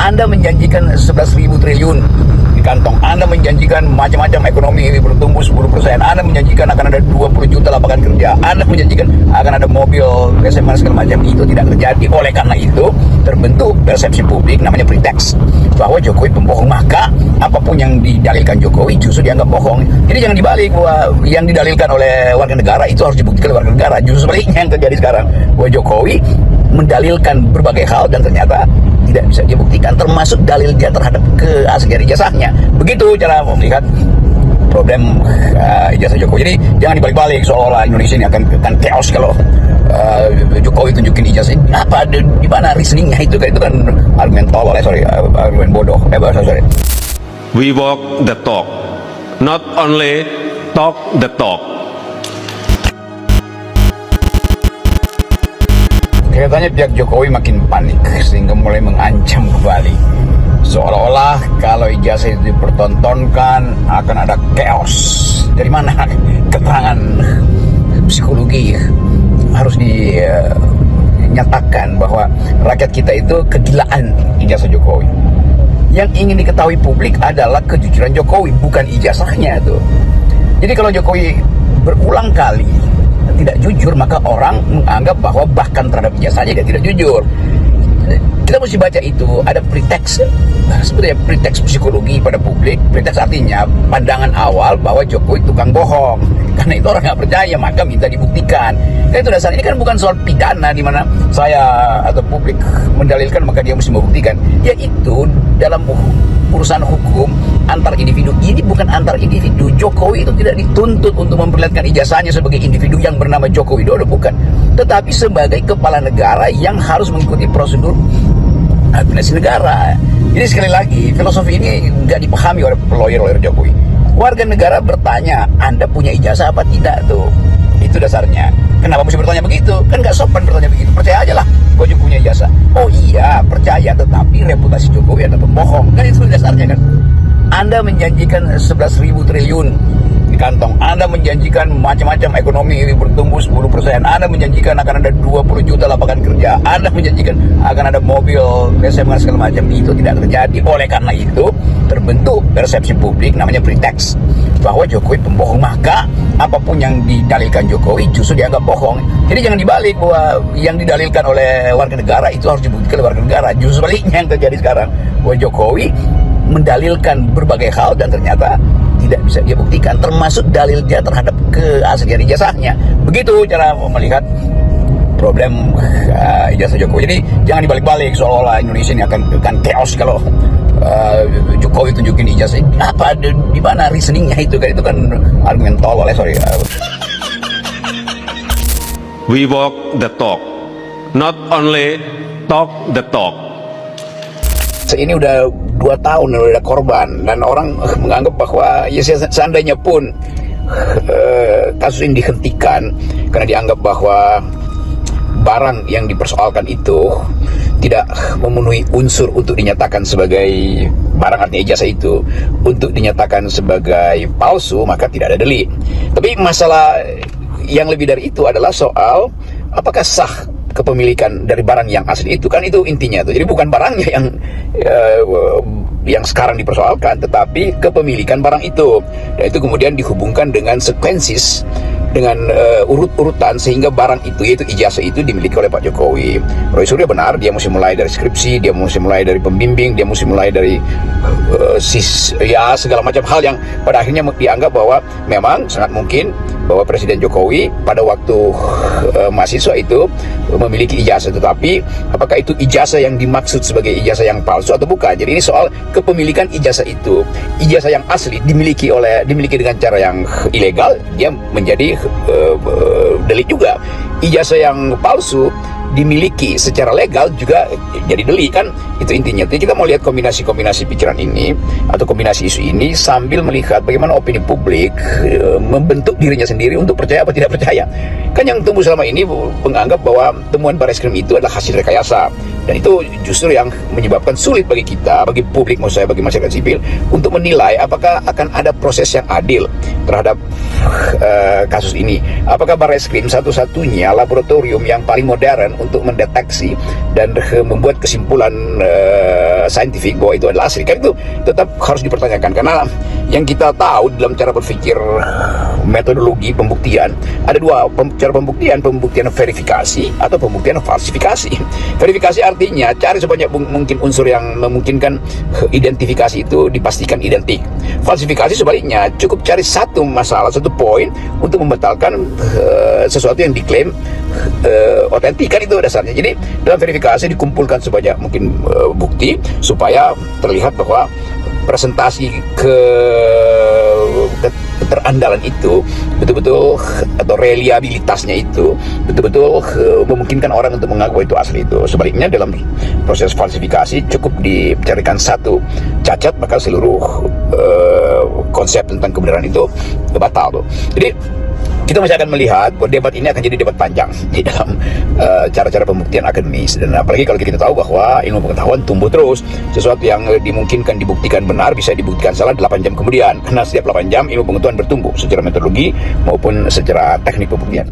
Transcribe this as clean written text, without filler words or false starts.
Anda menjanjikan 11.000 triliun di kantong, Anda menjanjikan macam-macam ekonomi bertumbuh 10%, Anda menjanjikan akan ada 20 juta lapangan kerja, Anda menjanjikan akan ada mobil SMA segala macam. Itu tidak terjadi. Oleh karena itu terbentuk persepsi publik namanya pretext bahwa Jokowi pembohong, maka apapun yang didalilkan Jokowi justru dianggap bohong. Jadi jangan dibalik bahwa yang didalilkan oleh warga negara itu harus dibuktikan oleh warga negara. Justru sebaliknya yang terjadi sekarang, bahwa Jokowi mendalilkan berbagai hal dan ternyata tidak bisa dibuktikan, termasuk dalil dia terhadap keaslian ijazahnya. Begitu cara melihat problem ijazah Jokowi. Jadi jangan dibalik-balik seolah Indonesia ini akan chaos kalau Jokowi tunjukin ijazah. Apa di mana reasoningnya itu kan argumen tolol, argumen bodoh. Sorry. We walk the talk, not only talk the talk. Kelihatannya pihak Jokowi makin panik sehingga mulai mengancam kembali, seolah-olah kalau ijazah itu dipertontonkan akan ada chaos. Dari mana keterangan psikologi harus dinyatakan bahwa rakyat kita itu kegilaan ijazah Jokowi? Yang ingin diketahui publik adalah kejujuran Jokowi, bukan ijazahnya tuh. Jadi kalau Jokowi berulang kali tidak jujur, maka orang menganggap bahwa bahkan terhadap ijazahnya dia tidak jujur. Kita mesti baca itu ada pretext, sebetulnya pretext psikologi pada publik. Pretext artinya pandangan awal bahwa Jokowi tukang bohong. Karena itu orang nggak percaya, maka minta dibuktikan. Karena itu dasar ini kan bukan soal pidana di mana saya atau publik mendalilkan maka dia mesti membuktikan. Yaitu dalam urusan hukum antar individu. Ini bukan antar individu. Jokowi itu tidak dituntut untuk memperlihatkan ijazahnya sebagai individu yang bernama Joko Widodo, bukan. Tetapi sebagai kepala negara yang harus mengikuti prosedur administrasi negara. Jadi sekali lagi, filosofi ini nggak dipahami oleh lawyer Jokowi. Warga negara bertanya, Anda punya ijazah apa tidak tuh? Itu dasarnya. Kenapa mesti bertanya begitu? Kan nggak sopan bertanya begitu. Percaya aja lah, kau juga punya ijazah. Oh iya, percaya, tetapi reputasi Jokowi adalah pembohong. Kan itu dasarnya kan. Anda menjanjikan 11.000 triliun di kantong, Anda menjanjikan macam-macam ekonomi bertumbuh 10%, Anda menjanjikan akan ada 20 juta lapangan kerja, Anda menjanjikan akan ada mobil SMA segala macam. Itu tidak terjadi. Oleh karena itu terbentuk persepsi publik namanya pretext bahwa Jokowi pembohong, maka apapun yang didalilkan Jokowi justru dianggap bohong. Jadi jangan dibalik bahwa yang didalilkan oleh warga negara itu harus dibuktikan oleh warga negara. Justru sebaliknya yang terjadi sekarang, bahwa Jokowi mendalilkan berbagai hal dan ternyata tidak bisa dia buktikan, termasuk dalil dia terhadap keaslian ijazahnya. Begitu cara melihat problem ijazah Jokowi. Jadi jangan dibalik-balik seolah-olah Indonesia ini akan chaos kalau Jokowi tunjukin ijazah. Apa di mana reasoningnya itu kan argumen tolol. We walk the talk, not only talk the talk. Ini udah 2 tahun udah korban dan orang menganggap bahwa ya seandainya pun kasus ini dihentikan karena dianggap bahwa barang yang dipersoalkan itu tidak memenuhi unsur untuk dinyatakan sebagai barang, artinya ijazah itu untuk dinyatakan sebagai palsu, maka tidak ada delik. Tapi masalah yang lebih dari itu adalah soal apakah sah kepemilikan dari barang yang asli itu, kan itu intinya tuh. Jadi bukan barangnya yang sekarang dipersoalkan, tetapi kepemilikan barang itu. Dan itu kemudian dihubungkan dengan sekuensis, dengan urut-urutan sehingga barang itu, yaitu ijazah itu dimiliki oleh Pak Jokowi. Roy Suryo benar, dia mesti mulai dari skripsi, dia mesti mulai dari pembimbing, dia mesti mulai dari segala macam hal yang pada akhirnya dianggap bahwa memang sangat mungkin bahwa Presiden Jokowi pada waktu mahasiswa itu memiliki ijazah, tetapi apakah itu ijazah yang dimaksud sebagai ijazah yang palsu atau bukan? Jadi ini soal kepemilikan ijazah itu. Ijazah yang asli dimiliki dengan cara yang ilegal, dia menjadi delik juga. Ijazah yang palsu dimiliki secara legal juga jadi delik, kan itu intinya. Jadi kita mau lihat kombinasi pikiran ini atau kombinasi isu ini sambil melihat bagaimana opini publik membentuk dirinya sendiri untuk percaya apa tidak percaya. Kan yang tumbuh selama ini menganggap bahwa temuan Barreskrim itu adalah hasil rekayasa, dan itu justru yang menyebabkan sulit bagi kita, bagi publik, maksud saya bagi masyarakat sipil, untuk menilai apakah akan ada proses yang adil terhadap kasus ini. Apakah Barreskrim satu-satunya laboratorium yang paling modern untuk mendeteksi dan membuat kesimpulan saintifik bahwa itu adalah asli, kan itu tetap harus dipertanyakan. Karena yang kita tahu dalam cara berpikir metodologi pembuktian ada dua cara pembuktian verifikasi atau pembuktian falsifikasi. Verifikasi artinya cari sebanyak mungkin unsur yang memungkinkan identifikasi itu dipastikan identik. Falsifikasi sebaliknya, cukup cari satu masalah, satu poin untuk membatalkan sesuatu yang diklaim otentik, kan itu dasarnya. Jadi dalam verifikasi dikumpulkan sebanyak mungkin bukti supaya terlihat bahwa presentasi keterandalan itu betul-betul, atau reliabilitasnya itu betul-betul memungkinkan orang untuk mengaku itu asli itu. Sebaliknya dalam proses falsifikasi cukup dicarikan satu cacat maka seluruh konsep tentang kebenaran itu batal tuh. Jadi kita masih akan melihat bahwa debat ini akan jadi debat panjang di dalam cara-cara pembuktian akademis, dan apalagi kalau kita tahu bahwa ilmu pengetahuan tumbuh terus. Sesuatu yang dimungkinkan dibuktikan benar bisa dibuktikan salah 8 jam kemudian, karena setiap 8 jam ilmu pengetahuan bertumbuh secara metodologi maupun secara teknik pembuktian.